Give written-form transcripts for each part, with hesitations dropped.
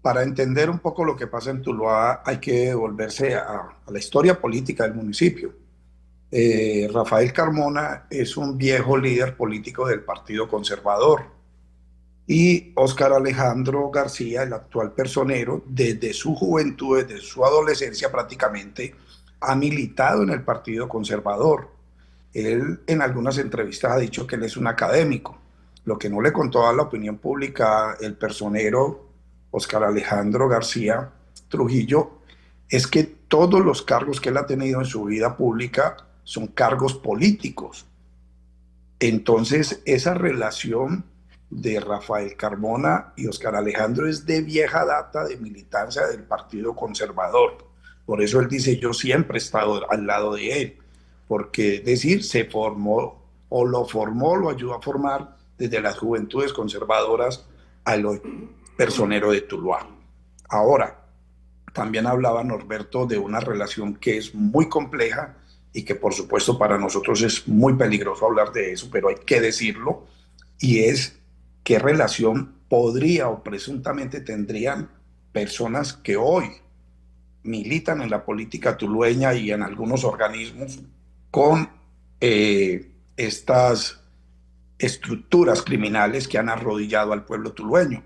Para entender un poco lo que pasa en Tuluá hay que volverse a la historia política del municipio. Rafael Carmona es un viejo líder político del Partido Conservador y Óscar Alejandro García, el actual personero, desde su juventud, desde su adolescencia prácticamente, ha militado en el Partido Conservador. Él en algunas entrevistas ha dicho que él es un académico. Lo que no le contó a la opinión pública el personero Óscar Alejandro García Trujillo es que todos los cargos que él ha tenido en su vida pública son cargos políticos. Entonces, esa relación de Rafael Carmona y Óscar Alejandro es de vieja data de militancia del Partido Conservador. Por eso él dice, yo siempre he estado al lado de él, porque es decir, se formó o lo ayudó a formar desde las juventudes conservadoras al personero de Tuluá. Ahora, también hablaba Norberto de una relación que es muy compleja y que por supuesto para nosotros es muy peligroso hablar de eso, pero hay que decirlo, y es qué relación podría o presuntamente tendrían personas que hoy militan en la política tulueña y en algunos organismos con estas estructuras criminales que han arrodillado al pueblo tulueño.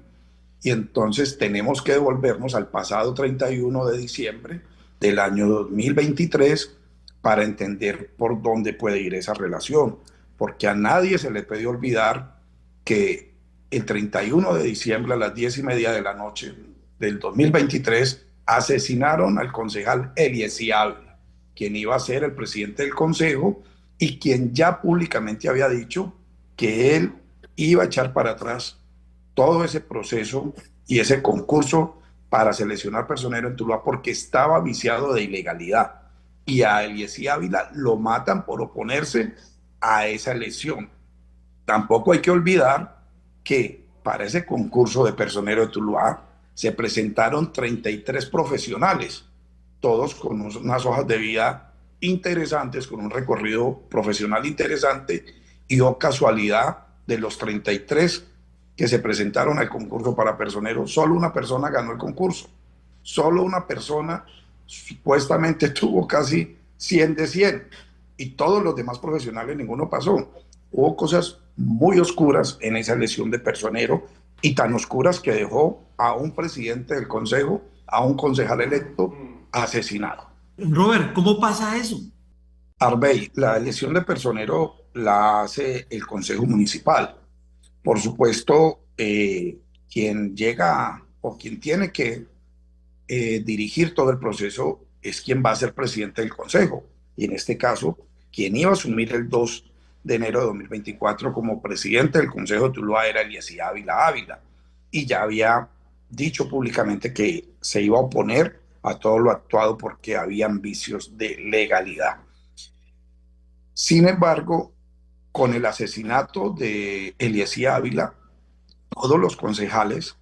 Y entonces tenemos que devolvernos al pasado 31 de diciembre del año 2023 para entender por dónde puede ir esa relación, porque a nadie se le puede olvidar que el 31 de diciembre a las 10:30 de la noche del 2023 asesinaron al concejal Eliezer Ávila, quien iba a ser el presidente del consejo y quien ya públicamente había dicho que él iba a echar para atrás todo ese proceso y ese concurso para seleccionar personero en Tuluá porque estaba viciado de ilegalidad. Y a Eliezer Ávila lo matan por oponerse a esa elección. Tampoco hay que olvidar que para ese concurso de personero de Tuluá se presentaron 33 profesionales, todos con unas hojas de vida interesantes, con un recorrido profesional interesante, y oh casualidad, de los 33 que se presentaron al concurso para personero, solo una persona ganó el concurso. Solo una persona supuestamente tuvo casi 100 de 100 y todos los demás profesionales ninguno pasó. Hubo cosas muy oscuras en esa elección de personero y tan oscuras que dejó a un presidente del consejo, a un concejal electo asesinado. Robert, ¿cómo pasa eso? Arbey, la elección de personero la hace el consejo municipal. Por supuesto, quien llega o quien tiene que dirigir todo el proceso es quien va a ser presidente del consejo. Y en este caso, quien iba a asumir el 2 de enero de 2024 como presidente del consejo de Tuluá era Eliezer Ávila Ávila. Y ya había dicho públicamente que se iba a oponer a todo lo actuado porque habían vicios de legalidad. Sin embargo, con el asesinato de Eliezer Ávila, todos los concejales,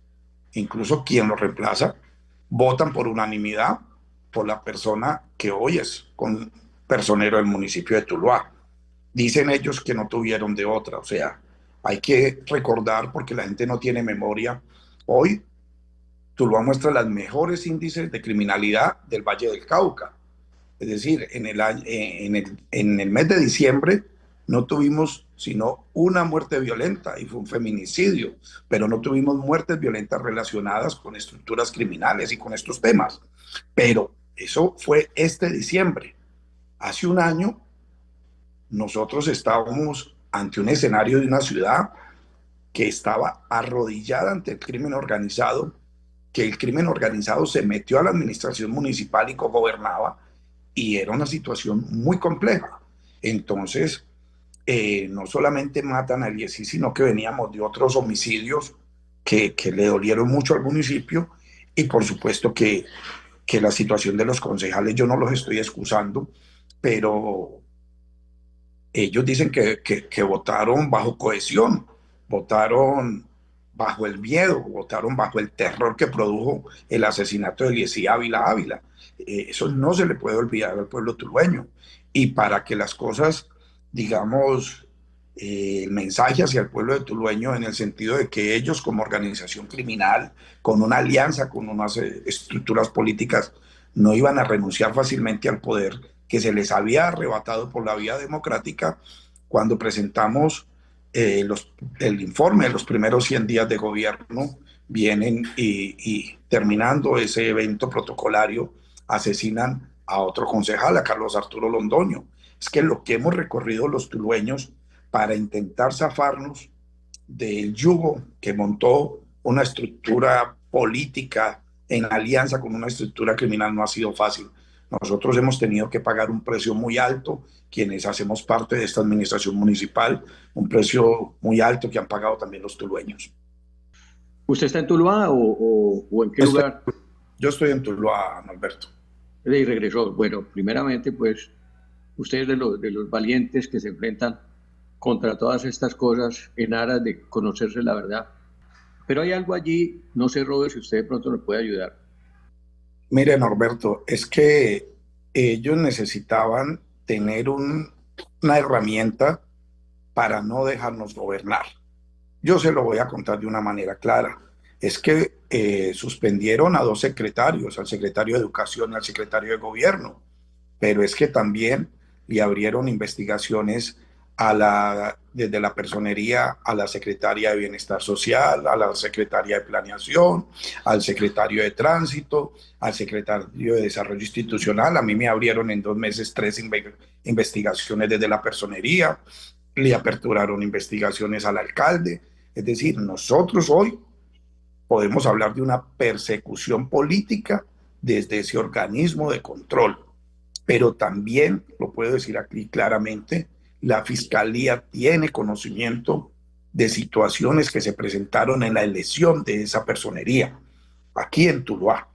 incluso quien lo reemplaza, votan por unanimidad por la persona que hoy es con personero del municipio de Tuluá. Dicen ellos que no tuvieron de otra, o sea, hay que recordar porque la gente no tiene memoria. Hoy Tuluá muestra los mejores índices de criminalidad del Valle del Cauca. Es decir, en el mes de diciembre no tuvimos sino una muerte violenta y fue un feminicidio, pero no tuvimos muertes violentas relacionadas con estructuras criminales y con estos temas. Pero eso fue este diciembre. Hace un año nosotros estábamos ante un escenario de una ciudad que estaba arrodillada ante el crimen organizado, que el crimen organizado se metió a la administración municipal y cogobernaba, y era una situación muy compleja. Entonces, no solamente matan a Eliezer, sino que veníamos de otros homicidios que le dolieron mucho al municipio, y por supuesto que la situación de los concejales, yo no los estoy excusando, pero ellos dicen que votaron bajo cohesión, votaron bajo el miedo, votaron bajo el terror que produjo el asesinato de Eliezer Ávila Ávila. Eso no se le puede olvidar al pueblo tulueño. Y para que las cosas, digamos, el mensaje hacia el pueblo de tulueño en el sentido de que ellos como organización criminal, con una alianza con unas estructuras políticas, no iban a renunciar fácilmente al poder que se les había arrebatado por la vía democrática cuando presentamos el informe de los primeros 100 días de gobierno. Vienen y terminando ese evento protocolario, asesinan a otro concejal, a Carlos Arturo Londoño. Es que lo que hemos recorrido los tulueños para intentar zafarnos del yugo que montó una estructura política en alianza con una estructura criminal no ha sido fácil. Nosotros hemos tenido que pagar un precio muy alto, quienes hacemos parte de esta administración municipal, un precio muy alto que han pagado también los tulueños. ¿Usted está en Tuluá o en qué Estoy, lugar? yo estoy en Tuluá, Alberto. Y regresó. Bueno, primeramente, pues, usted es de los valientes que se enfrentan contra todas estas cosas en aras de conocerse la verdad. Pero hay algo allí, no sé, Robert, si usted de pronto nos puede ayudar. Mire, Norberto, es que ellos necesitaban tener una herramienta para no dejarnos gobernar. Yo se lo voy a contar de una manera clara. Es que suspendieron a dos secretarios, al secretario de Educación y al secretario de Gobierno, pero es que también le abrieron investigaciones desde la personería a la secretaria de Bienestar Social, a la secretaria de Planeación, al secretario de Tránsito, al secretario de Desarrollo Institucional. A mí me abrieron en 2 meses 3 investigaciones desde la personería, le aperturaron investigaciones al alcalde. Es decir, nosotros hoy podemos hablar de una persecución política desde ese organismo de control, pero también, lo puedo decir aquí claramente, la Fiscalía tiene conocimiento de situaciones que se presentaron en la elección de esa personería aquí en Tuluá.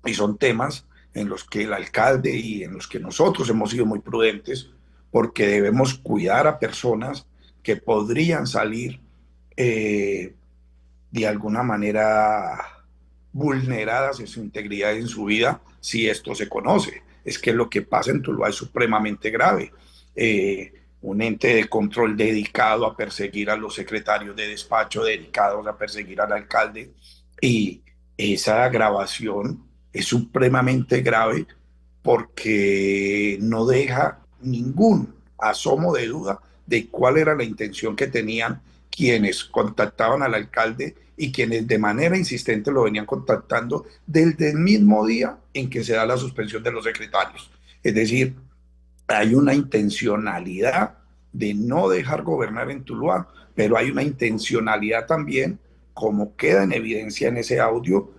Y son temas en los que el alcalde y en los que nosotros hemos sido muy prudentes porque debemos cuidar a personas que podrían salir eh, de alguna manera vulneradas en su integridad y en su vida si esto se conoce. Es que lo que pasa en Tuluá es supremamente grave. Un ente de control dedicado a perseguir a los secretarios de despacho, dedicados a perseguir al alcalde, y esa grabación es supremamente grave porque no deja ningún asomo de duda de cuál era la intención que tenían quienes contactaban al alcalde y quienes de manera insistente lo venían contactando desde el mismo día en que se da la suspensión de los secretarios. Es decir, hay una intencionalidad de no dejar gobernar en Tuluá, pero hay una intencionalidad también, como queda en evidencia en ese audio,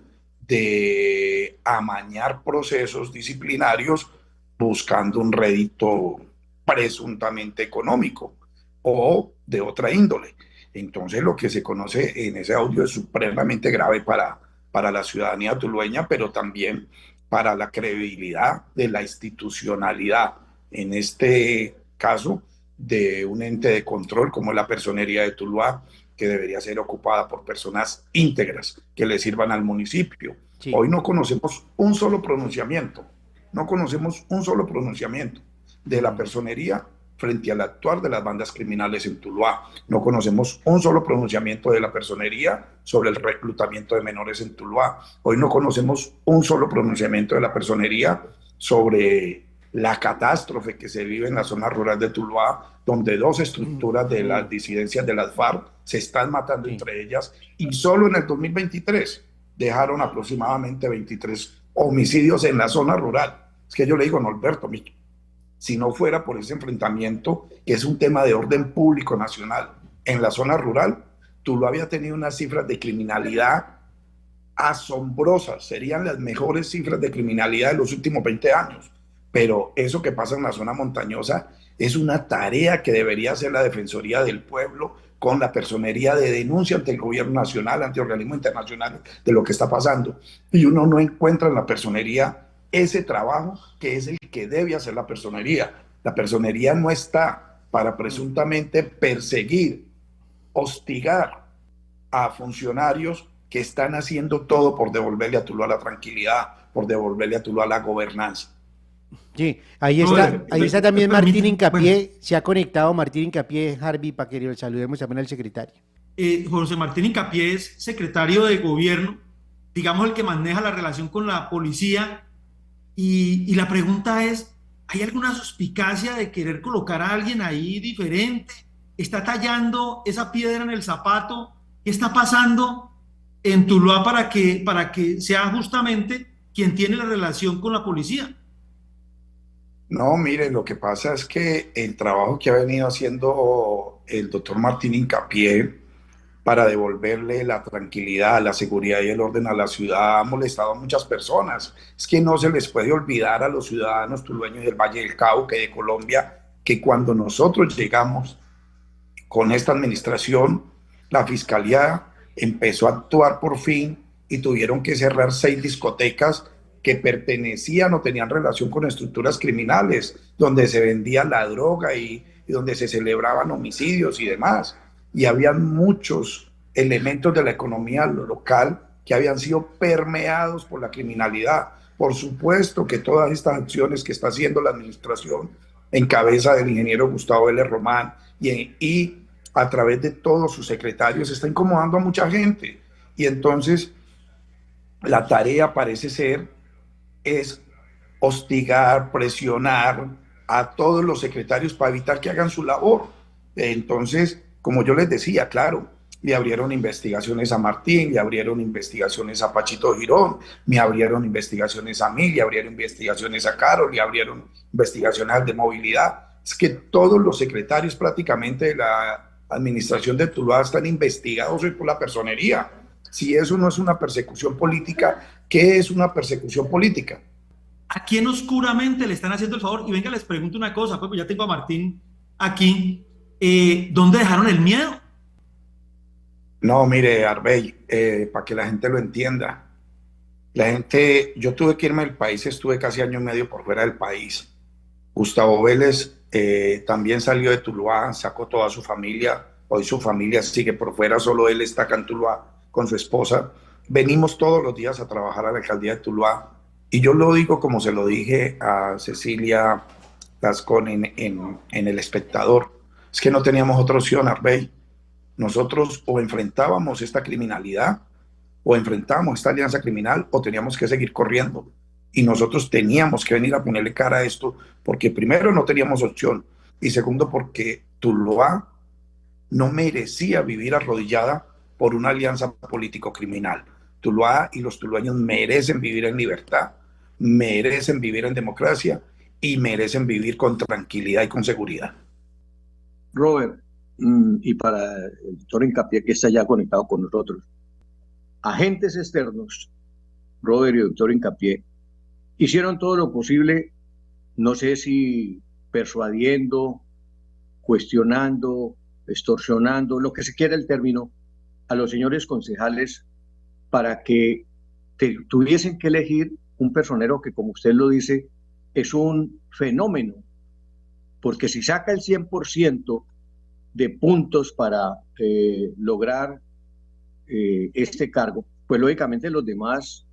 de amañar procesos disciplinarios buscando un rédito presuntamente económico o de otra índole. Entonces lo que se conoce en ese audio es supremamente grave para la ciudadanía tulueña, pero también para la credibilidad de la institucionalidad, en este caso, de un ente de control como la Personería de Tuluá, que debería ser ocupada por personas íntegras que le sirvan al municipio. Sí. Hoy no conocemos un solo pronunciamiento, no conocemos un solo pronunciamiento de la personería frente al actuar de las bandas criminales en Tuluá. No conocemos un solo pronunciamiento de la personería sobre el reclutamiento de menores en Tuluá. Hoy no conocemos un solo pronunciamiento de la personería sobre la catástrofe que se vive en la zona rural de Tuluá, donde dos estructuras de las disidencias de las FARC se están matando entre ellas, y solo en el 2023 dejaron aproximadamente 23 homicidios en la zona rural. Es que yo le digo, Norberto, si no fuera por ese enfrentamiento, que es un tema de orden público nacional, en la zona rural, Tuluá había tenido unas cifras de criminalidad asombrosas, serían las mejores cifras de criminalidad de los últimos 20 años. Pero eso que pasa en la zona montañosa es una tarea que debería hacer la Defensoría del Pueblo con la personería de denuncia ante el gobierno nacional, ante organismos internacionales de lo que está pasando. Y uno no encuentra en la personería ese trabajo que es el que debe hacer la personería. La personería no está para presuntamente perseguir, hostigar a funcionarios que están haciendo todo por devolverle a Tuluá la tranquilidad, por devolverle a Tuluá la gobernanza. Sí, Robert, ahí está también Martín Hincapié, bueno, se ha conectado Martín Hincapié, Harvey, para que lo saludemos también al secretario. José Martín Hincapié es secretario de gobierno, digamos el que maneja la relación con la policía, y la pregunta es, ¿hay alguna suspicacia de querer colocar a alguien ahí diferente? ¿Está tallando esa piedra en el zapato? ¿Qué está pasando en Tuluá para que sea justamente quien tiene la relación con la policía? No, mire, lo que pasa es que el trabajo que ha venido haciendo el doctor Martín Hincapié para devolverle la tranquilidad, la seguridad y el orden a la ciudad ha molestado a muchas personas. Es que no se les puede olvidar a los ciudadanos tulueños del Valle del Cauca y de Colombia que cuando nosotros llegamos con esta administración, la fiscalía empezó a actuar por fin y tuvieron que cerrar 6 discotecas que pertenecían o tenían relación con estructuras criminales, donde se vendía la droga y donde se celebraban homicidios y demás. Y habían muchos elementos de la economía local que habían sido permeados por la criminalidad. Por supuesto que todas estas acciones que está haciendo la administración en cabeza del ingeniero Gustavo L. Román y a través de todos sus secretarios está incomodando a mucha gente. Y entonces la tarea parece ser es hostigar, presionar a todos los secretarios para evitar que hagan su labor. Entonces, como yo les decía, claro, le abrieron investigaciones a Martín, le abrieron investigaciones a Pachito Girón, me abrieron investigaciones a mí, le abrieron investigaciones a Carol, le abrieron investigaciones de movilidad. Es que todos los secretarios prácticamente de la administración de Tuluá están investigados hoy por la personería. Si eso no es una persecución política, ¿qué es una persecución política? ¿A quién oscuramente le están haciendo el favor? Y venga, les pregunto una cosa, pues ya tengo a Martín aquí. ¿Dónde dejaron el miedo? No, mire, Arbey, para que la gente lo entienda. La gente, yo tuve que irme del país, estuve casi año y medio por fuera del país. Gustavo Vélez también salió de Tuluá, sacó toda su familia. Hoy su familia sigue por fuera, solo él está acá en Tuluá con su esposa. Venimos todos los días a trabajar a la alcaldía de Tuluá. Y yo lo digo como se lo dije a Cecilia Tascón en El Espectador. Es que no teníamos otra opción, Arbey. Nosotros o enfrentábamos esta criminalidad o enfrentábamos esta alianza criminal o teníamos que seguir corriendo. Y nosotros teníamos que venir a ponerle cara a esto porque primero no teníamos opción y segundo porque Tuluá no merecía vivir arrodillada por una alianza político-criminal. Tuluá y los tulueños merecen vivir en libertad, merecen vivir en democracia y merecen vivir con tranquilidad y con seguridad. Robert, y para el doctor Hincapié que está ya conectado con nosotros, agentes externos, Robert y doctor Hincapié, hicieron todo lo posible, no sé si persuadiendo, cuestionando, extorsionando, lo que se quiera el término, a los señores concejales para que tuviesen que elegir un personero que, como usted lo dice, es un fenómeno, porque si saca el 100% de puntos para lograr este cargo, pues lógicamente los demás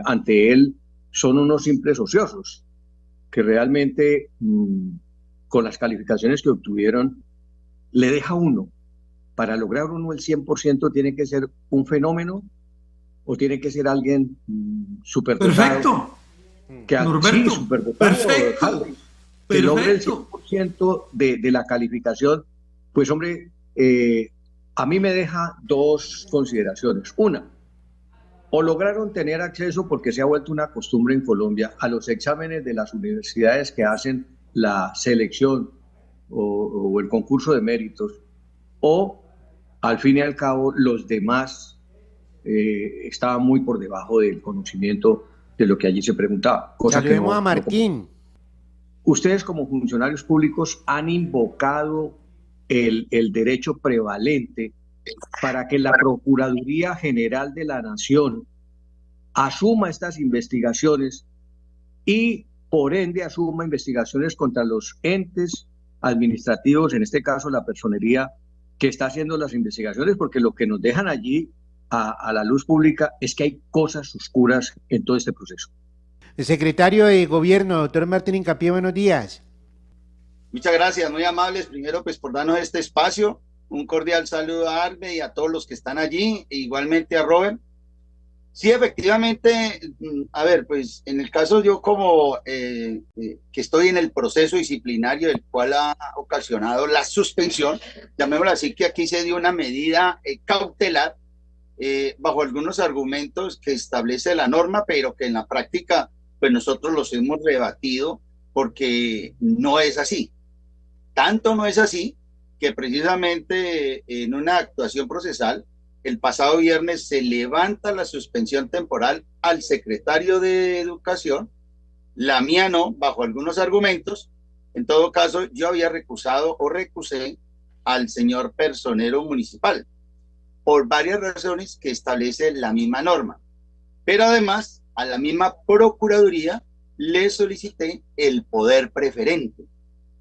ante él son unos simples ociosos, que realmente con las calificaciones que obtuvieron le deja uno. Para lograr uno el 100% tiene que ser un fenómeno o tiene que ser alguien superdotado. Perfecto. Que, Norberto, sí, superdotado, perfecto. Que logre el Perfecto. 100% de la calificación. Pues hombre, a mí me deja dos consideraciones. Una, o lograron tener acceso, porque se ha vuelto una costumbre en Colombia, a los exámenes de las universidades que hacen la selección o el concurso de méritos, o al fin y al cabo los demás estaban muy por debajo del conocimiento de lo que allí se preguntaba. Saludemos a Martín. Ustedes como funcionarios públicos han invocado el derecho prevalente para que la Procuraduría General de la Nación asuma estas investigaciones y por ende asuma investigaciones contra los entes administrativos, en este caso la personería que está haciendo las investigaciones, porque lo que nos dejan allí a la luz pública es que hay cosas oscuras en todo este proceso. El secretario de Gobierno, doctor Martín Hincapié, buenos días. Muchas gracias, muy amables. Primero, pues por darnos este espacio. Un cordial saludo a Arbe y a todos los que están allí, e igualmente a Robert. Sí, efectivamente, a ver, pues en el caso yo como que estoy en el proceso disciplinario del cual ha ocasionado la suspensión, llamémoslo así, que aquí se dio una medida cautelar bajo algunos argumentos que establece la norma, pero que en la práctica, pues nosotros los hemos rebatido porque no es así. Tanto no es así que precisamente en una actuación procesal, el pasado viernes se levanta la suspensión temporal al secretario de Educación, la mía no, bajo algunos argumentos. En todo caso, yo había recusado o recusé al señor personero municipal por varias razones que establece la misma norma. Pero además, a la misma Procuraduría le solicité el poder preferente.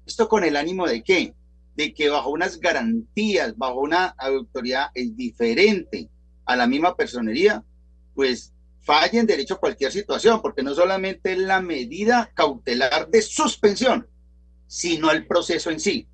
¿Esto con el ánimo de qué? De que bajo unas garantías, bajo una autoridad diferente a la misma personería, pues falle en derecho a cualquier situación, porque no solamente es la medida cautelar de suspensión, sino el proceso en sí.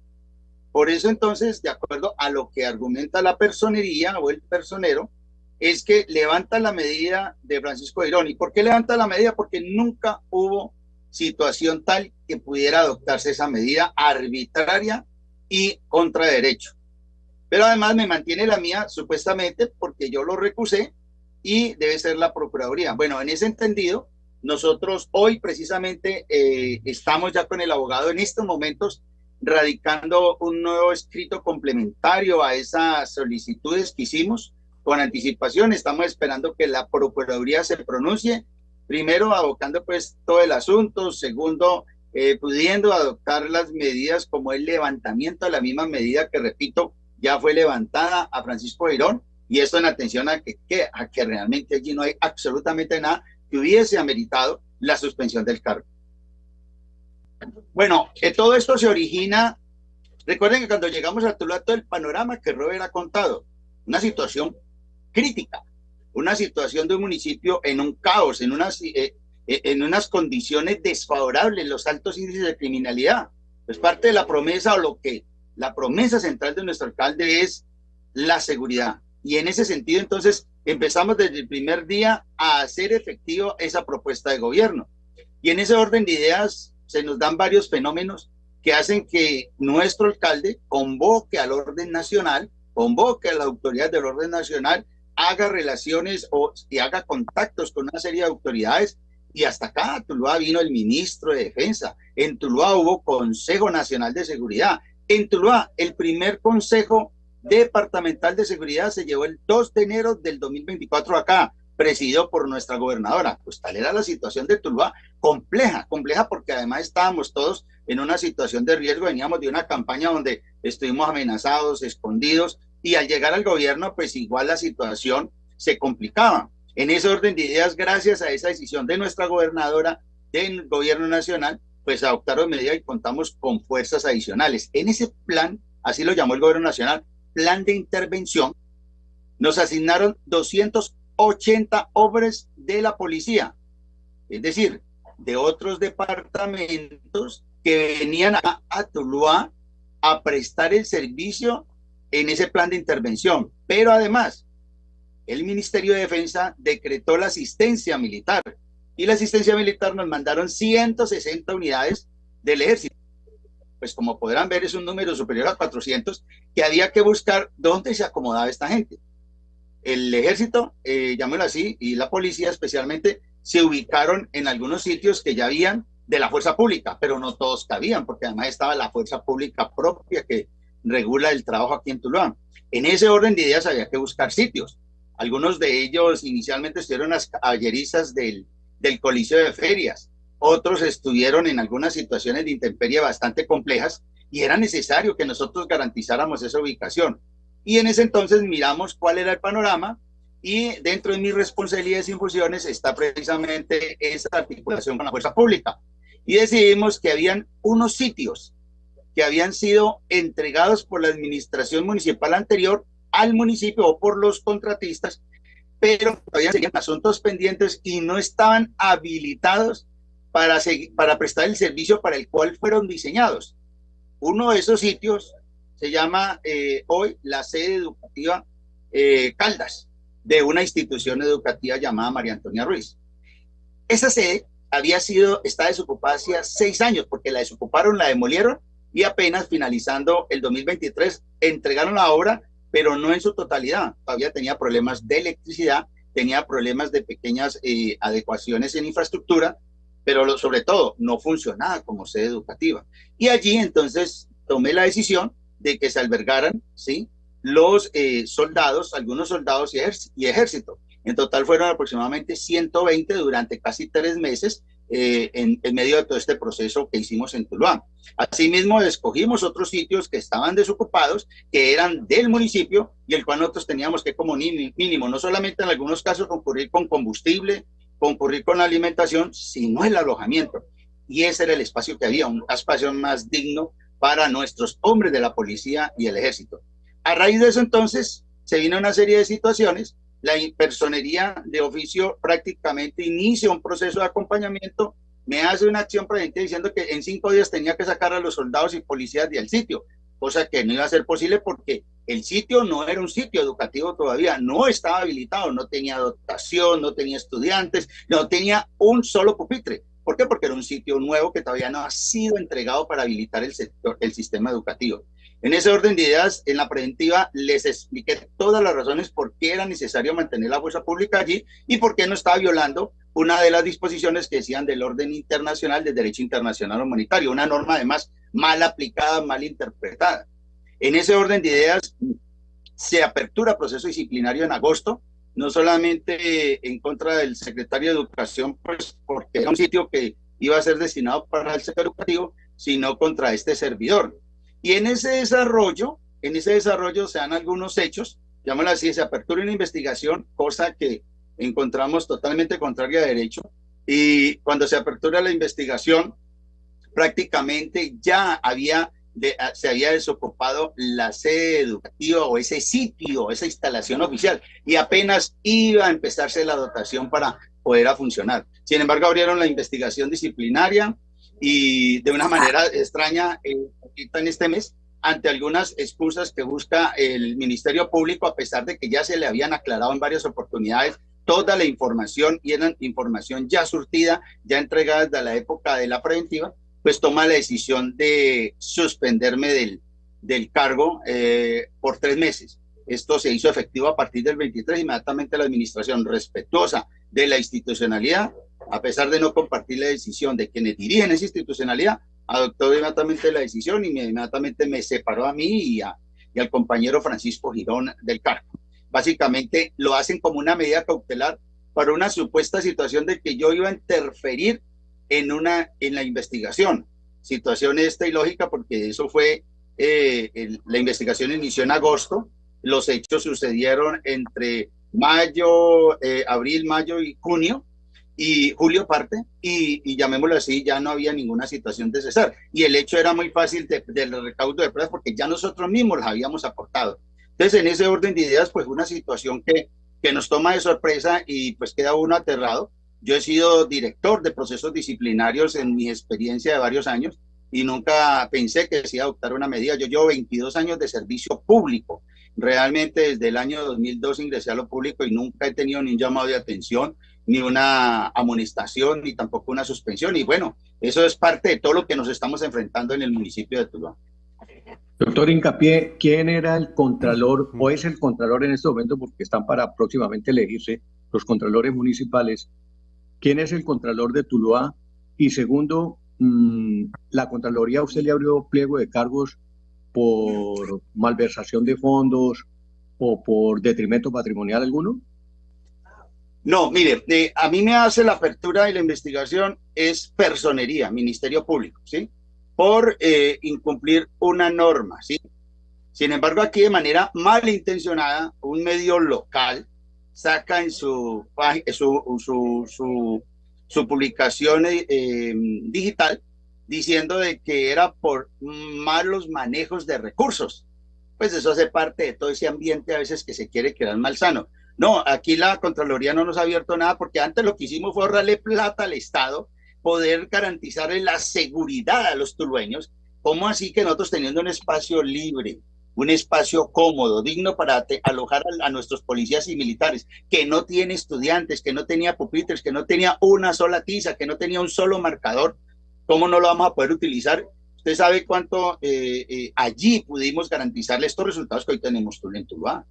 Por eso entonces, de acuerdo a lo que argumenta la personería o el personero, es que levanta la medida de Francisco Girón. ¿Y por qué levanta la medida? Porque nunca hubo situación tal que pudiera adoptarse esa medida arbitraria y contra derecho. Pero además me mantiene la mía supuestamente porque yo lo recusé y debe ser la Procuraduría. Bueno, en ese entendido, nosotros hoy precisamente estamos ya con el abogado en estos momentos radicando un nuevo escrito complementario a esas solicitudes que hicimos con anticipación. Estamos esperando que la Procuraduría se pronuncie, primero abocando pues todo el asunto, segundo pudiendo adoptar las medidas como el levantamiento de la misma medida que, repito, ya fue levantada a Francisco Girón, y esto en atención a que realmente allí no hay absolutamente nada que hubiese ameritado la suspensión del cargo. Bueno, todo esto se origina, recuerden que cuando llegamos a Tuluá, todo el panorama que Robert ha contado, una situación crítica, una situación de un municipio en un caos, en unas condiciones desfavorables, los altos índices de criminalidad. Pues parte de la promesa o lo que la promesa central de nuestro alcalde es la seguridad. Y en ese sentido, entonces, empezamos desde el primer día a hacer efectivo esa propuesta de gobierno. Y en ese orden de ideas se nos dan varios fenómenos que hacen que nuestro alcalde convoque al orden nacional, convoque a la autoridad del orden nacional, haga relaciones y haga contactos con una serie de autoridades. Y hasta acá a Tuluá vino el ministro de Defensa, en Tuluá hubo Consejo Nacional de Seguridad, en Tuluá el primer Consejo Departamental de Seguridad se llevó el 2 de enero del 2024 acá, presidido por nuestra gobernadora. Pues tal era la situación de Tuluá, compleja porque además estábamos todos en una situación de riesgo, veníamos de una campaña donde estuvimos amenazados, escondidos, y al llegar al gobierno, pues igual la situación se complicaba. En ese orden de ideas, gracias a esa decisión de nuestra gobernadora, del gobierno nacional, pues adoptaron medidas y contamos con fuerzas adicionales. En ese plan, así lo llamó el gobierno nacional, plan de intervención, nos asignaron 280 hombres de la policía, es decir, de otros departamentos que venían a Tuluá a prestar el servicio en ese plan de intervención. Pero además, el Ministerio de Defensa decretó la asistencia militar, y la asistencia militar nos mandaron 160 unidades del ejército. Pues como podrán ver, es un número superior a 400 que había que buscar dónde se acomodaba esta gente. El ejército, llamémoslo así, y la policía especialmente, se ubicaron en algunos sitios que ya habían de la fuerza pública, pero no todos cabían, porque además estaba la fuerza pública propia que regula el trabajo aquí en Tuluá. En ese orden de ideas había que buscar sitios. Algunos de ellos inicialmente estuvieron las caballerizas del Coliseo de Ferias, otros estuvieron en algunas situaciones de intemperie bastante complejas y era necesario que nosotros garantizáramos esa ubicación. Y en ese entonces miramos cuál era el panorama, y dentro de mis responsabilidades y funciones está precisamente esa articulación con la fuerza pública. Y decidimos que habían unos sitios que habían sido entregados por la administración municipal anterior al municipio o por los contratistas, pero todavía seguían asuntos pendientes y no estaban habilitados para prestar el servicio para el cual fueron diseñados. Uno de esos sitios se llama hoy la sede educativa Caldas, de una institución educativa llamada María Antonia Ruiz. Esa sede está desocupada hacía 6 años, porque la desocuparon, la demolieron, y apenas finalizando el 2023 entregaron la obra, pero no en su totalidad. Todavía tenía problemas de electricidad, tenía problemas de pequeñas adecuaciones en infraestructura, pero sobre todo no funcionaba como sede educativa. Y allí entonces tomé la decisión de que se albergaran, ¿sí?, los soldados, algunos soldados y ejército. En total fueron aproximadamente 120 durante casi 3 meses en medio de todo este proceso que hicimos en Tuluá. Asimismo, escogimos otros sitios que estaban desocupados, que eran del municipio, y el cual nosotros teníamos que como mínimo, no solamente en algunos casos concurrir con combustible, concurrir con la alimentación, sino el alojamiento. Y ese era el espacio que había, un espacio más digno para nuestros hombres de la policía y el ejército. A raíz de eso, entonces, se vino una serie de situaciones. La personería de oficio prácticamente inicia un proceso de acompañamiento, me hace una acción preventiva diciendo que en 5 días tenía que sacar a los soldados y policías del sitio, cosa que no iba a ser posible porque el sitio no era un sitio educativo todavía, no estaba habilitado, no tenía dotación, no tenía estudiantes, no tenía un solo pupitre. ¿Por qué? Porque era un sitio nuevo que todavía no ha sido entregado para habilitar el sistema educativo. En ese orden de ideas, en la preventiva, les expliqué todas las razones por qué era necesario mantener la fuerza pública allí y por qué no estaba violando una de las disposiciones que decían del orden internacional, del derecho internacional humanitario, una norma además mal aplicada, mal interpretada. En ese orden de ideas, se apertura proceso disciplinario en agosto, no solamente en contra del secretario de Educación, pues porque era un sitio que iba a ser destinado para el sector educativo, sino contra este servidor. Y en ese desarrollo se dan algunos hechos, llamémoslo así, se apertura una investigación, cosa que encontramos totalmente contraria a derecho, y cuando se apertura la investigación, prácticamente ya se había desocupado la sede educativa o ese sitio, esa instalación oficial, y apenas iba a empezarse la dotación para poder funcionar. Sin embargo, abrieron la investigación disciplinaria y de una manera extraña, en este mes, ante algunas excusas que busca el Ministerio Público, a pesar de que ya se le habían aclarado en varias oportunidades toda la información y era información ya surtida, ya entregada desde la época de la preventiva, pues toma la decisión de suspenderme del cargo por 3 meses. Esto se hizo efectivo a partir del 23, inmediatamente la administración, respetuosa de la institucionalidad, a pesar de no compartir la decisión de quienes dirigen esa institucionalidad, adoptó inmediatamente la decisión y inmediatamente me separó a mí y al compañero Francisco Girón del cargo. Básicamente lo hacen como una medida cautelar para una supuesta situación de que yo iba a interferir en la investigación. Situación esta ilógica porque eso fue, la investigación inició en agosto, los hechos sucedieron entre abril, mayo y junio, y julio parte, y llamémoslo así, ya no había ninguna situación de cesar. Y el hecho era muy fácil del recaudo de pruebas porque ya nosotros mismos las habíamos aportado. Entonces, en ese orden de ideas, pues una situación que nos toma de sorpresa y pues queda uno aterrado. Yo he sido director de procesos disciplinarios en mi experiencia de varios años y nunca pensé que se iba a adoptar una medida. Yo llevo 22 años de servicio público. Realmente desde el año 2002 ingresé a lo público y nunca he tenido ni un llamado de atención, ni una amonestación, ni tampoco una suspensión. Y bueno, eso es parte de todo lo que nos estamos enfrentando en el municipio de Tuluá. Doctor Hincapié, ¿quién era el contralor o es el contralor en este momento? Porque están para próximamente elegirse los contralores municipales. ¿Quién es el contralor de Tuluá? Y segundo, ¿la Contraloría usted le abrió pliego de cargos por malversación de fondos o por detrimento patrimonial alguno? No, mire, a mí me hace la apertura y la investigación es personería, Ministerio Público, ¿sí? Por incumplir una norma, ¿sí? Sin embargo, aquí de manera malintencionada, un medio local saca en su publicación digital diciendo de que era por malos manejos de recursos. Pues eso hace parte de todo ese ambiente a veces que se quiere crear malsano. No, aquí la Contraloría no nos ha abierto nada porque antes lo que hicimos fue ahorrarle plata al Estado poder garantizarle la seguridad a los tulueños. ¿Cómo así que nosotros teniendo un espacio libre, un espacio cómodo, digno para alojar a nuestros policías y militares, que no tiene estudiantes, que no tenía pupitres, que no tenía una sola tiza, que no tenía un solo marcador, cómo no lo vamos a poder utilizar? Usted sabe cuánto allí pudimos garantizarle estos resultados que hoy tenemos en Tuluá.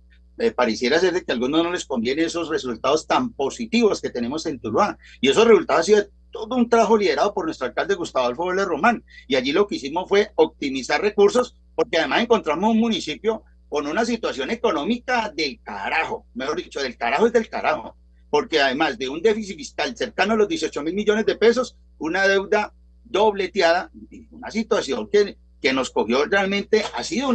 Pareciera ser de que a algunos no les conviene esos resultados tan positivos que tenemos en Tuluá. Y esos resultados han sido todo un trabajo liderado por nuestro alcalde Gustavo Adolfo Vélez Román. Y allí lo que hicimos fue optimizar recursos, porque además encontramos un municipio con una situación económica del carajo, mejor dicho, del carajo es del carajo, porque además de un déficit fiscal cercano a los 18.000 millones de pesos, una deuda dobleteada, una situación que nos cogió realmente, ha sido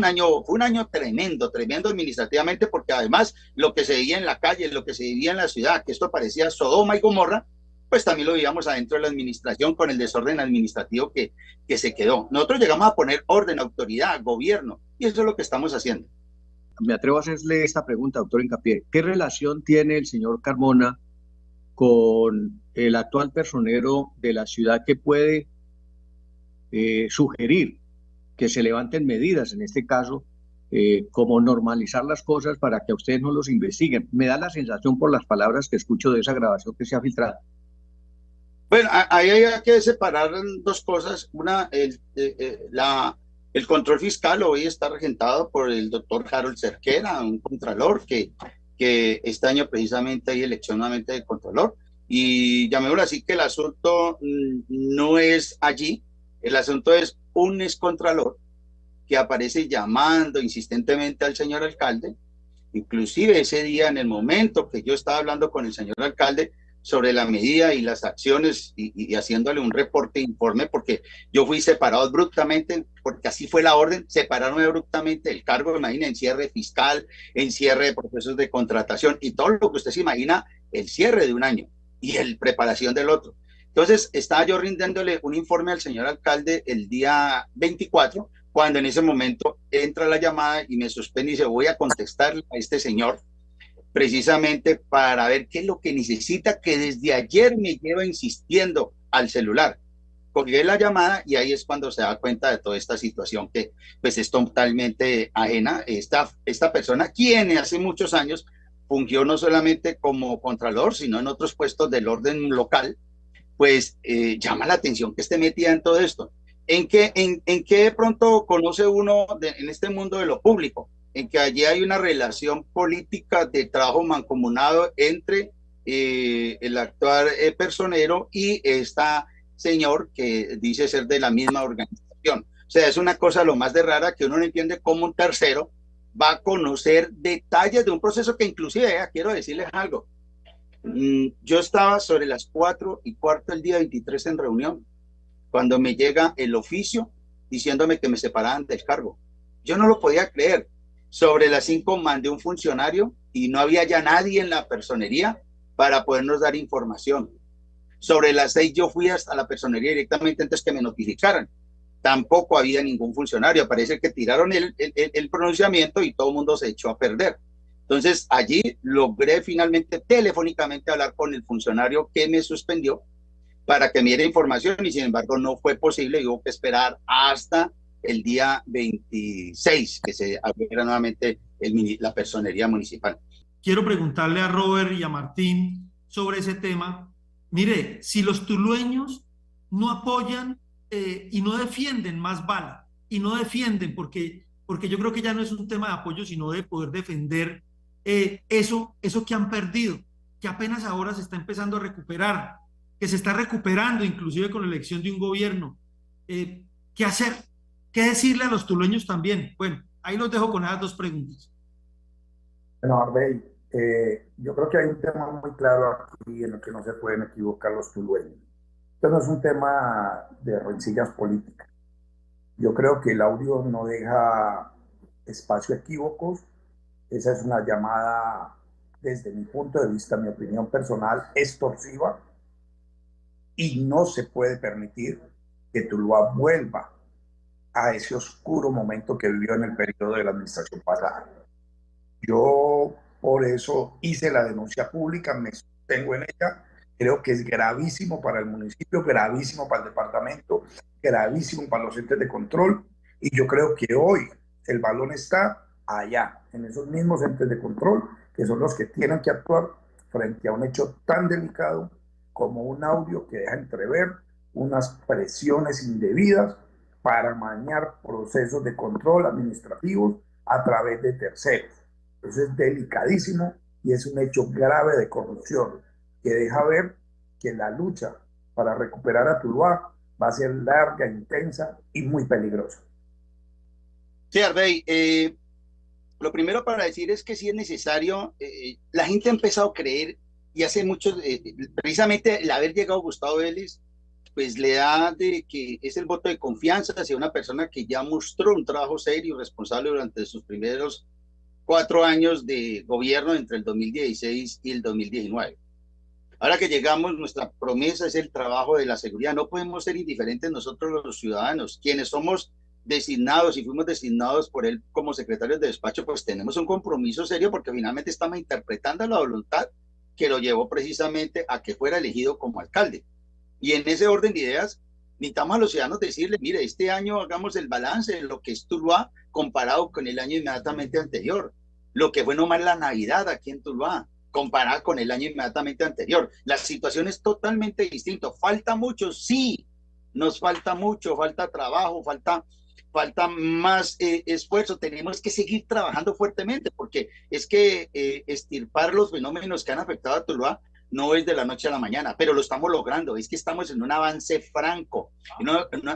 fue un año tremendo, tremendo administrativamente, porque además lo que se vivía en la calle, lo que se vivía en la ciudad, que esto parecía Sodoma y Gomorra, pues también lo vivíamos adentro de la administración con el desorden administrativo que se quedó. Nosotros llegamos a poner orden, autoridad, gobierno, y eso es lo que estamos haciendo. Me atrevo a hacerle esta pregunta, doctor Hincapié. ¿Qué relación tiene el señor Carmona con el actual personero de la ciudad que puede sugerir que se levanten medidas, en este caso, como normalizar las cosas para que a ustedes no los investiguen? Me da la sensación por las palabras que escucho de esa grabación que se ha filtrado. Bueno, ahí hay que separar dos cosas. Una, el control fiscal hoy está regentado por el doctor Harold Cerquera, un contralor que este año precisamente hay elección nuevamente de contralor. Y llamémoslo así, que el asunto no es allí, el asunto es un excontralor que aparece llamando insistentemente al señor alcalde. Inclusive ese día, en el momento que yo estaba hablando con el señor alcalde sobre la medida y las acciones y haciéndole un reporte, informe, porque yo fui separado abruptamente, porque así fue la orden, separarme abruptamente del cargo, imagina, en cierre fiscal, en cierre de procesos de contratación y todo lo que usted se imagina, el cierre de un año y el preparación del otro. Entonces, estaba yo rindiéndole un informe al señor alcalde el día 24, cuando en ese momento entra la llamada y me suspende y dice, voy a contestar a este señor precisamente para ver qué es lo que necesita, que desde ayer me lleva insistiendo al celular. Colgué la llamada y ahí es cuando se da cuenta de toda esta situación que pues es totalmente ajena. Esta persona, quien hace muchos años fungió no solamente como contralor, sino en otros puestos del orden local, pues llama la atención que esté metida en todo esto. ¿En qué de pronto conoce uno en este mundo de lo público? En que allí hay una relación política de trabajo mancomunado entre el actual personero y esta señor que dice ser de la misma organización. O sea, es una cosa lo más de rara que uno no entiende cómo un tercero va a conocer detalles de un proceso que inclusive, quiero decirles algo, yo estaba sobre las 4:15 del día 23 en reunión, cuando me llega el oficio diciéndome que me separaban del cargo. Yo no lo podía creer. Sobre las 5 mandé un funcionario y no había ya nadie en la personería para podernos dar información. Sobre las 6 yo fui hasta la personería directamente antes que me notificaran. Tampoco había ningún funcionario. Parece que tiraron el pronunciamiento y todo el mundo se echó a perder. Entonces allí logré finalmente telefónicamente hablar con el funcionario que me suspendió para que me diera información y sin embargo no fue posible. Hubo que esperar hasta el día 26 que se abriera nuevamente la personería municipal. Quiero preguntarle a Robert y a Martín sobre ese tema. Mire, si los tulueños no apoyan y no defienden más bala, y no defienden porque yo creo que ya no es un tema de apoyo, sino de poder defender eso que han perdido, que apenas ahora se está empezando a recuperar, que se está recuperando inclusive con la elección de un gobierno. ¿Qué hacer? ¿Qué decirle a los tulueños también? Bueno, ahí los dejo con esas dos preguntas. Bueno, Arbey, yo creo que hay un tema muy claro aquí en el que no se pueden equivocar los tulueños. Esto no es un tema de rencillas políticas. Yo creo que el audio no deja espacio a equívocos. Esa es una llamada, desde mi punto de vista, mi opinión personal, extorsiva, y no se puede permitir que Tuluá vuelva a ese oscuro momento que vivió en el periodo de la administración pasada. Yo por eso hice la denuncia pública, me sostengo en ella, Creo que es gravísimo para el municipio, gravísimo para el departamento, gravísimo para los entes de control. Y yo creo que hoy el balón está allá, en esos mismos entes de control, que son los que tienen que actuar frente a un hecho tan delicado como un audio que deja entrever unas presiones indebidas para amañar procesos de control administrativos a través de terceros. Eso es delicadísimo y es un hecho grave de corrupción que deja ver que la lucha para recuperar a Tuluá va a ser larga, intensa y muy peligrosa. Sí, Arbey, lo primero para decir es que sí es necesario, la gente ha empezado a creer y hace mucho, precisamente el haber llegado Gustavo Vélez, pues le da de que es el voto de confianza hacia una persona que ya mostró un trabajo serio y responsable durante sus primeros 4 años de gobierno entre el 2016 y el 2019. Ahora que llegamos, nuestra promesa es el trabajo de la seguridad. No podemos ser indiferentes nosotros los ciudadanos, quienes somos designados y fuimos designados por él como secretarios de despacho, pues tenemos un compromiso serio porque finalmente estamos interpretando la voluntad que lo llevó precisamente a que fuera elegido como alcalde. Y en ese orden de ideas, necesitamos a los ciudadanos decirles, mire, este año hagamos el balance de lo que es Tuluá comparado con el año inmediatamente anterior, lo que fue nomás la Navidad aquí en Tuluá, comparada con el año inmediatamente anterior. La situación es totalmente distinta. ¿Falta mucho? Sí, nos falta mucho, falta trabajo, falta más esfuerzo. Tenemos que seguir trabajando fuertemente porque es que extirpar los fenómenos que han afectado a Tuluá no es de la noche a la mañana, pero lo estamos logrando. Es que estamos en un avance franco,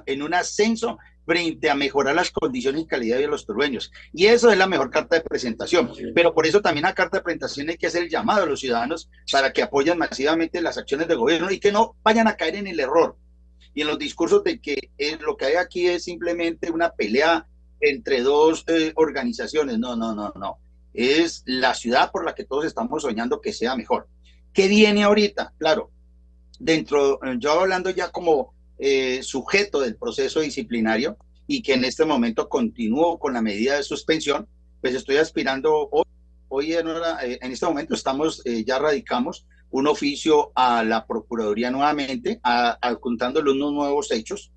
en un ascenso frente a mejorar las condiciones y calidad de los tulueños. Y eso es la mejor carta de presentación. Pero por eso también a carta de presentación hay que hacer el llamado a los ciudadanos para que apoyen masivamente las acciones del gobierno y que no vayan a caer en el error y en los discursos de que lo que hay aquí es simplemente una pelea entre dos organizaciones. No, no, no, no. Es la ciudad por la que todos estamos soñando que sea mejor. ¿Qué viene ahorita? Claro, yo hablando ya como sujeto del proceso disciplinario y que en este momento continúo con la medida de suspensión, pues estoy aspirando hoy en este momento ya radicamos un oficio a la Procuraduría nuevamente, adjuntándole unos nuevos hechos.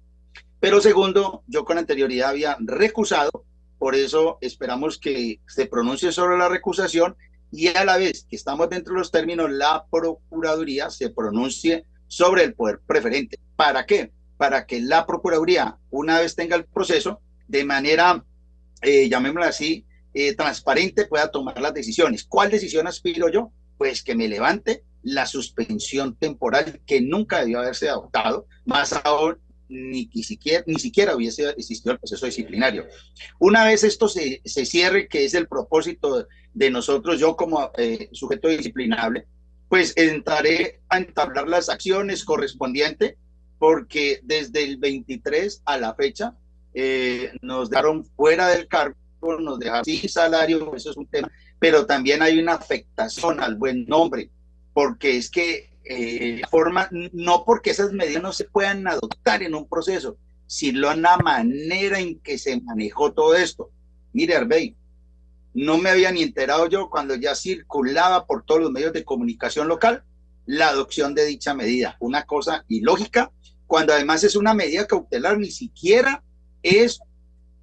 Pero segundo, yo con anterioridad había recusado, por eso esperamos que se pronuncie sobre la recusación y a la vez que estamos dentro de los términos, la Procuraduría se pronuncie sobre el poder preferente. ¿Para qué? Para que la Procuraduría, una vez tenga el proceso, de manera, llamémoslo así, transparente, pueda tomar las decisiones. ¿Cuál decisión aspiro yo? Pues que me levante la suspensión temporal que nunca debió haberse adoptado, más aún ni siquiera hubiese existido el proceso disciplinario. Una vez esto se cierre, que es el propósito de nosotros, yo como sujeto disciplinable, pues entraré a entablar las acciones correspondientes, porque desde el 23 a la fecha nos dejaron fuera del cargo, nos dejaron sin salario, eso es un tema, pero también hay una afectación al buen nombre, porque es que no porque esas medidas no se puedan adoptar en un proceso, sino la manera en que se manejó todo esto. Mire, Arbey, no me había ni enterado yo cuando ya circulaba por todos los medios de comunicación local la adopción de dicha medida. Una cosa ilógica, cuando además es una medida cautelar, ni siquiera es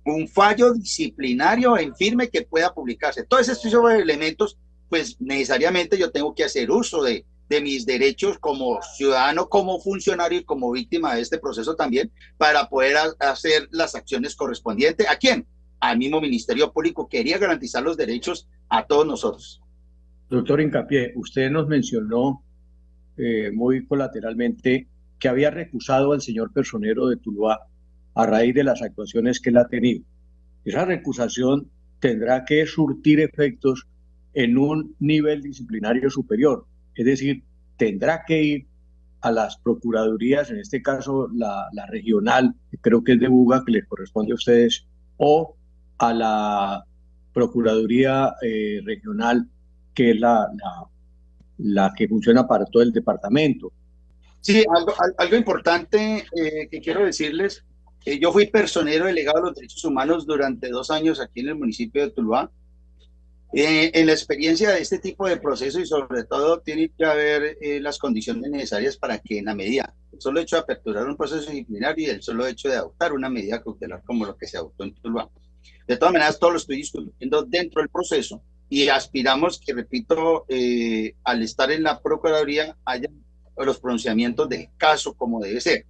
un fallo disciplinario en firme que pueda publicarse. Todos estos elementos, pues necesariamente yo tengo que hacer uso de mis derechos como ciudadano, como funcionario y como víctima de este proceso también, para poder hacer las acciones correspondientes. ¿A quién? Al mismo Ministerio Público. Quería garantizar los derechos a todos nosotros. Doctor Hincapié, usted nos mencionó muy colateralmente que había recusado al señor personero de Tuluá a raíz de las actuaciones que él ha tenido. Esa recusación tendrá que surtir efectos en un nivel disciplinario superior, es decir, tendrá que ir a las procuradurías, en este caso la regional, que creo que es de Buga, que les corresponde a ustedes, o a la Procuraduría Regional, que es la que funciona para todo el departamento. Sí, algo importante que quiero decirles, yo fui personero delegado de los derechos humanos durante 2 años aquí en el municipio de Tuluá, En la experiencia de este tipo de procesos y sobre todo tiene que haber las condiciones necesarias para que en la medida, el solo hecho de aperturar un proceso disciplinario y el solo hecho de adoptar una medida cautelar como lo que se adoptó en Tuluá. De todas maneras, todo lo estoy discutiendo dentro del proceso y aspiramos que, repito, al estar en la Procuraduría haya los pronunciamientos del caso como debe ser.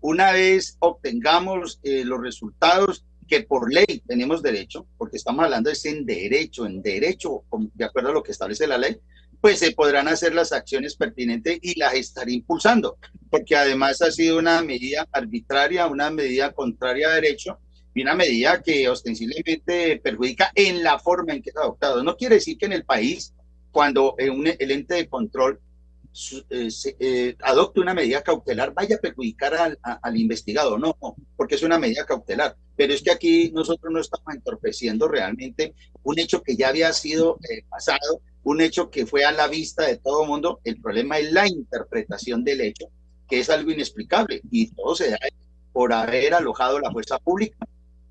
Una vez obtengamos los resultados que por ley tenemos derecho, porque estamos hablando es en derecho, de acuerdo a lo que establece la ley, pues se podrán hacer las acciones pertinentes y las estaré impulsando, porque además ha sido una medida arbitraria, una medida contraria a derecho y una medida que ostensiblemente perjudica en la forma en que es adoptado. No quiere decir que en el país, cuando el ente de control adopte una medida cautelar, vaya a perjudicar al investigado, no, porque es una medida cautelar. Pero es que aquí nosotros no estamos entorpeciendo realmente un hecho que ya había sido pasado, un hecho que fue a la vista de todo el mundo. El problema es la interpretación del hecho, que es algo inexplicable, y todo se da por haber alojado la fuerza pública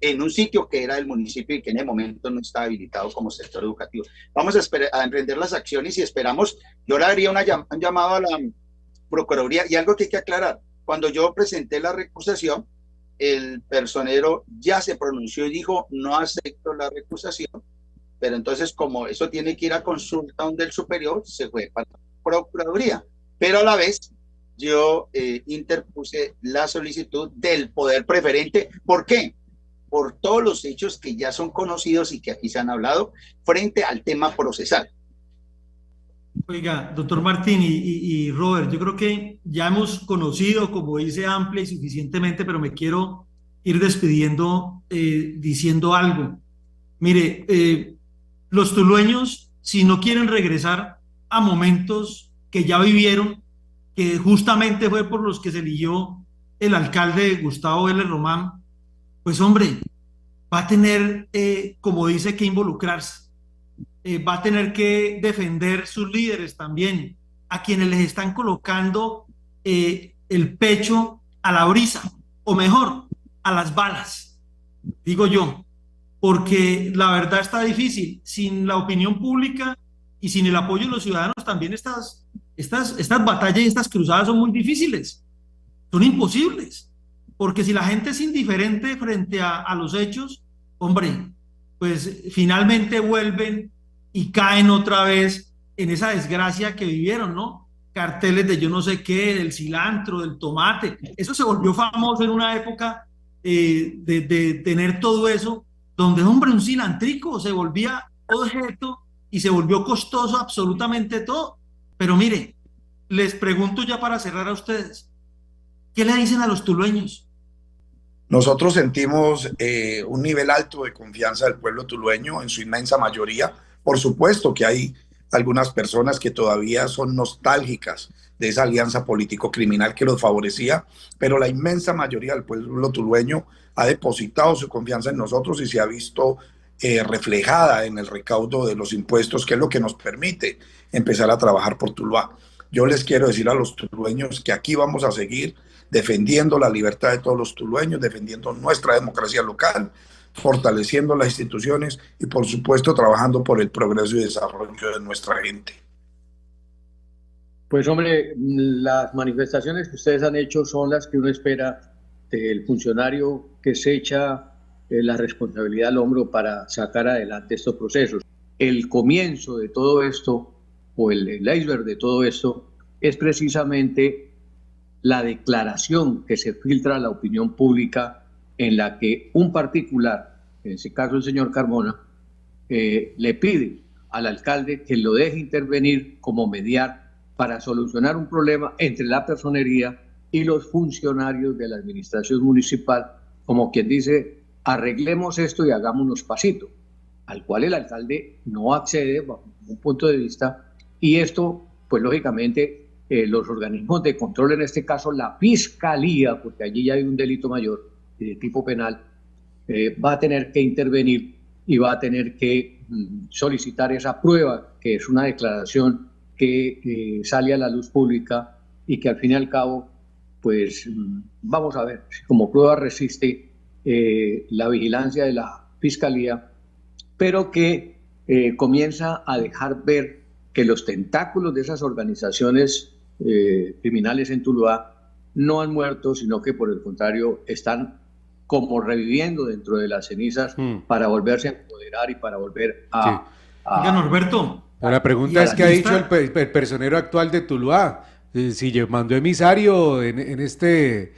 en un sitio que era del municipio y que en el momento no estaba habilitado como sector educativo. Vamos a emprender las acciones y esperamos, yo le haría un llamado a la Procuraduría y algo que hay que aclarar. Cuando yo presenté la recusación, el personero ya se pronunció y dijo, no acepto la recusación, pero entonces como eso tiene que ir a consulta donde el superior, se fue para la Procuraduría. Pero a la vez yo interpuse la solicitud del poder preferente. ¿Por qué? Por todos los hechos que ya son conocidos y que aquí se han hablado frente al tema procesal. Oiga, doctor Martín y Robert, yo creo que ya hemos conocido, como dice, amplia y suficientemente, pero me quiero ir despidiendo diciendo algo. Mire, los tulueños, si no quieren regresar a momentos que ya vivieron, que justamente fue por los que se eligió el alcalde Gustavo L. Román, pues hombre, va a tener, como dice, que involucrarse, va a tener que defender sus líderes también, a quienes les están colocando el pecho a la brisa, o mejor, a las balas, digo yo, porque la verdad está difícil. Sin la opinión pública y sin el apoyo de los ciudadanos, también estas batallas y estas cruzadas son muy difíciles, son imposibles, porque si la gente es indiferente frente a los hechos, hombre, pues finalmente vuelven y caen otra vez en esa desgracia que vivieron, ¿no? Carteles de yo no sé qué, del cilantro, del tomate, eso se volvió famoso en una época de tener todo eso, donde, hombre, un cilantrico se volvía objeto y se volvió costoso absolutamente todo. Pero mire, les pregunto ya para cerrar a ustedes, ¿qué le dicen a los tulueños? Nosotros sentimos un nivel alto de confianza del pueblo tulueño en su inmensa mayoría. Por supuesto que hay algunas personas que todavía son nostálgicas de esa alianza político-criminal que los favorecía, pero la inmensa mayoría del pueblo tulueño ha depositado su confianza en nosotros y se ha visto reflejada en el recaudo de los impuestos, que es lo que nos permite empezar a trabajar por Tuluá. Yo les quiero decir a los tulueños que aquí vamos a seguir defendiendo la libertad de todos los tulueños, defendiendo nuestra democracia local, fortaleciendo las instituciones y, por supuesto, trabajando por el progreso y desarrollo de nuestra gente. Pues hombre, las manifestaciones que ustedes han hecho son las que uno espera del funcionario que se echa la responsabilidad al hombro para sacar adelante estos procesos. El comienzo de todo esto, o el iceberg de todo esto, es precisamente la declaración que se filtra a la opinión pública en la que un particular, en ese caso el señor Carmona, le pide al alcalde que lo deje intervenir como mediar para solucionar un problema entre la personería y los funcionarios de la administración municipal, como quien dice, arreglemos esto y hagámonos pasito, al cual el alcalde no accede bajo un punto de vista, y esto, pues lógicamente, los organismos de control, en este caso la Fiscalía, porque allí ya hay un delito mayor de tipo penal, va a tener que intervenir y va a tener que solicitar esa prueba, que es una declaración que sale a la luz pública y que al fin y al cabo, pues vamos a ver si como prueba resiste la vigilancia de la Fiscalía, pero que comienza a dejar ver que los tentáculos de esas organizaciones criminales en Tuluá no han muerto, sino que por el contrario están como reviviendo dentro de las cenizas para volverse a empoderar y para volver a... Oiga, Norberto. La pregunta es, ¿qué ha dicho el personero actual de Tuluá? Si mandó emisario en este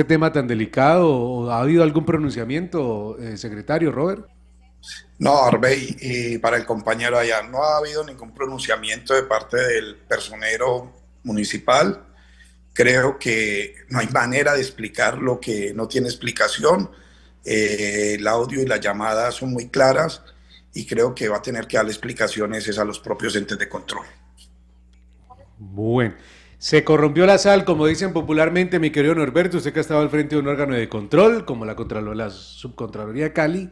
tema tan delicado, ¿o ha habido algún pronunciamiento, secretario Robert? No, Arbey, y para el compañero allá, no ha habido ningún pronunciamiento de parte del personero municipal. Creo que no hay manera de explicar lo que no tiene explicación. El audio y la llamada son muy claras y creo que va a tener que darle explicaciones a los propios entes de control. Bueno, se corrompió la sal, como dicen popularmente, mi querido Norberto, usted que ha estado al frente de un órgano de control, como la Subcontraloría de Cali.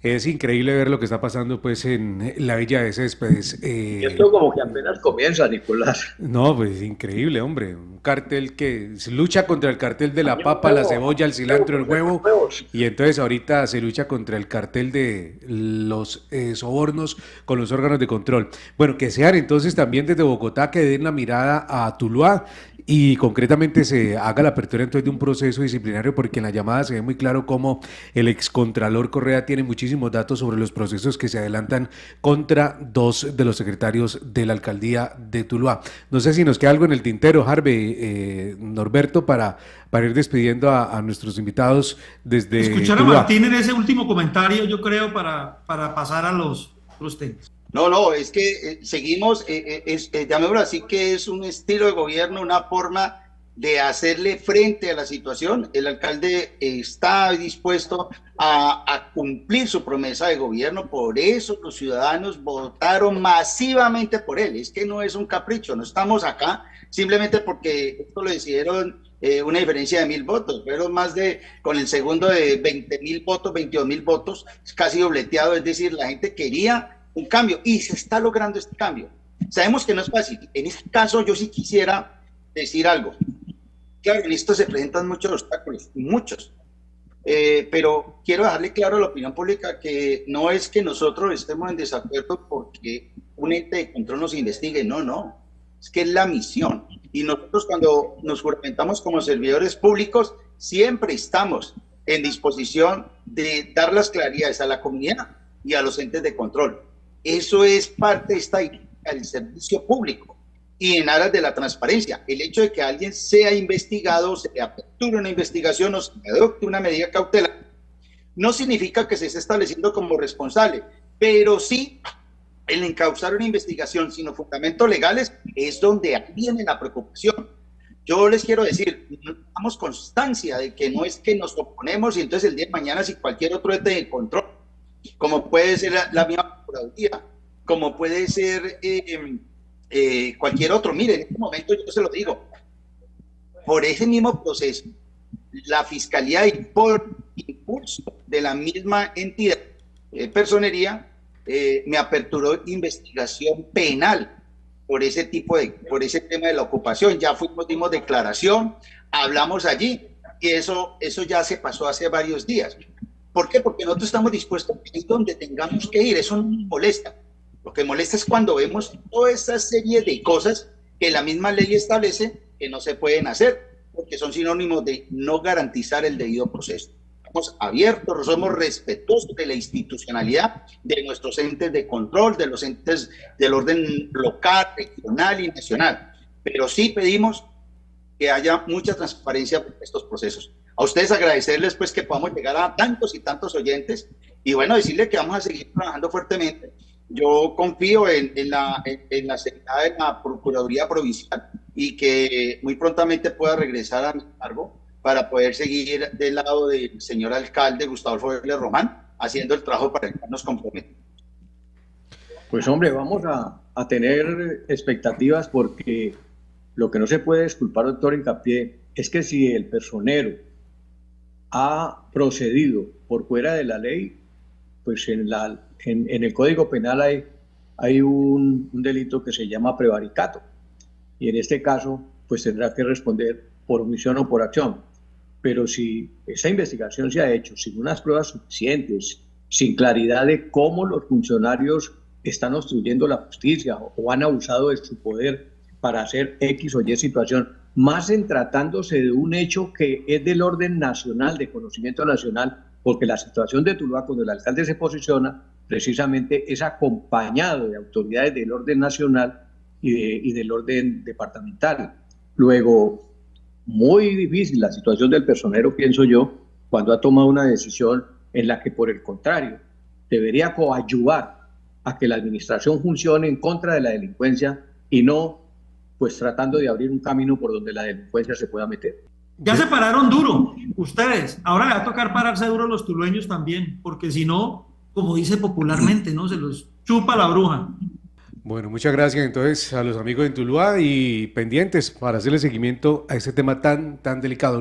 Es increíble ver lo que está pasando pues en la Villa de Céspedes. Esto como que apenas comienza, Nicolás. No, pues increíble, hombre. Un cartel que se lucha contra el cartel de la papa, la cebolla, el cilantro, el huevo. Y entonces ahorita se lucha contra el cartel de los sobornos con los órganos de control. Bueno, que sean entonces también desde Bogotá que den la mirada a Tuluá y concretamente se haga la apertura entonces de un proceso disciplinario, porque en la llamada se ve muy claro cómo el excontralor Correa tiene muchísimos datos sobre los procesos que se adelantan contra 2 de los secretarios de la alcaldía de Tuluá. No sé si nos queda algo en el tintero, Harvey, Norberto, para ir despidiendo a nuestros invitados desde escuchar Tuluá. A Martín en ese último comentario, yo creo, para pasar a los temas. No, es que seguimos, llamémoslo así, que es un estilo de gobierno, una forma de hacerle frente a la situación. El alcalde está dispuesto a cumplir su promesa de gobierno, por eso los ciudadanos votaron masivamente por él. Es que no es un capricho, no estamos acá simplemente porque esto lo decidieron una diferencia de 1.000 votos, fueron con el segundo de 20.000 votos, 22.000 votos, casi dobleteado, es decir, la gente quería un cambio y se está logrando este cambio. Sabemos que no es fácil. En este caso yo sí quisiera decir algo. Claro, en esto se presentan muchos obstáculos, muchos, pero quiero dejarle claro a la opinión pública que no es que nosotros estemos en desacuerdo porque un ente de control nos investigue, no, es que es la misión. Y nosotros cuando nos juramentamos como servidores públicos siempre estamos en disposición de dar las claridades a la comunidad y a los entes de control. Eso es parte de esta del servicio público y en aras de la transparencia. El hecho de que alguien sea investigado, se le aperture una investigación o se le adopte una medida cautelar, no significa que se esté estableciendo como responsable, pero sí el encauzar una investigación sin los fundamentos legales es donde viene la preocupación. Yo les quiero decir, damos constancia de que no es que nos oponemos y entonces el día de mañana si cualquier otro ente de control, como puede ser la misma Procuraduría, como puede ser cualquier otro. Mire, en este momento yo se lo digo, por ese mismo proceso, la Fiscalía y por impulso de la misma entidad, personería, me aperturó investigación penal por ese tema de la ocupación. Ya dimos declaración, hablamos allí y eso ya se pasó hace varios días. ¿Por qué? Porque nosotros estamos dispuestos a ir donde tengamos que ir. Eso no nos molesta. Lo que molesta es cuando vemos toda esa serie de cosas que la misma ley establece que no se pueden hacer, porque son sinónimos de no garantizar el debido proceso. Estamos abiertos, somos respetuosos de la institucionalidad de nuestros entes de control, de los entes del orden local, regional y nacional. Pero sí pedimos que haya mucha transparencia en estos procesos. A ustedes agradecerles pues que podamos llegar a tantos y tantos oyentes y bueno, decirles que vamos a seguir trabajando fuertemente. Yo confío en la seriedad de la Procuraduría Provincial y que muy prontamente pueda regresar a mi cargo para poder seguir del lado del señor alcalde Gustavo Félix Román haciendo el trabajo para el que nos comprometemos. Pues hombre, vamos a tener expectativas porque lo que no se puede disculpar, doctor Hincapié, es que si el personero ha procedido por fuera de la ley, pues en el Código Penal hay un delito que se llama prevaricato y en este caso pues tendrá que responder por omisión o por acción. Pero si esa investigación se ha hecho sin unas pruebas suficientes sin claridad de cómo los funcionarios están obstruyendo la justicia o han abusado de su poder para hacer X o Y situación, más en tratándose de un hecho que es del orden nacional, de conocimiento nacional, porque la situación de Tuluá, cuando el alcalde se posiciona, precisamente es acompañado de autoridades del orden nacional y del orden departamental. Luego, muy difícil la situación del personero, pienso yo, cuando ha tomado una decisión en la que, por el contrario, debería coadyuvar a que la administración funcione en contra de la delincuencia y no pues tratando de abrir un camino por donde la delincuencia se pueda meter. Ya se pararon duro ustedes, ahora le va a tocar pararse duro a los tulueños también, porque si no, como dice popularmente, ¿no? Se los chupa la bruja. Bueno, muchas gracias entonces a los amigos en Tuluá y pendientes para hacerle seguimiento a este tema tan delicado.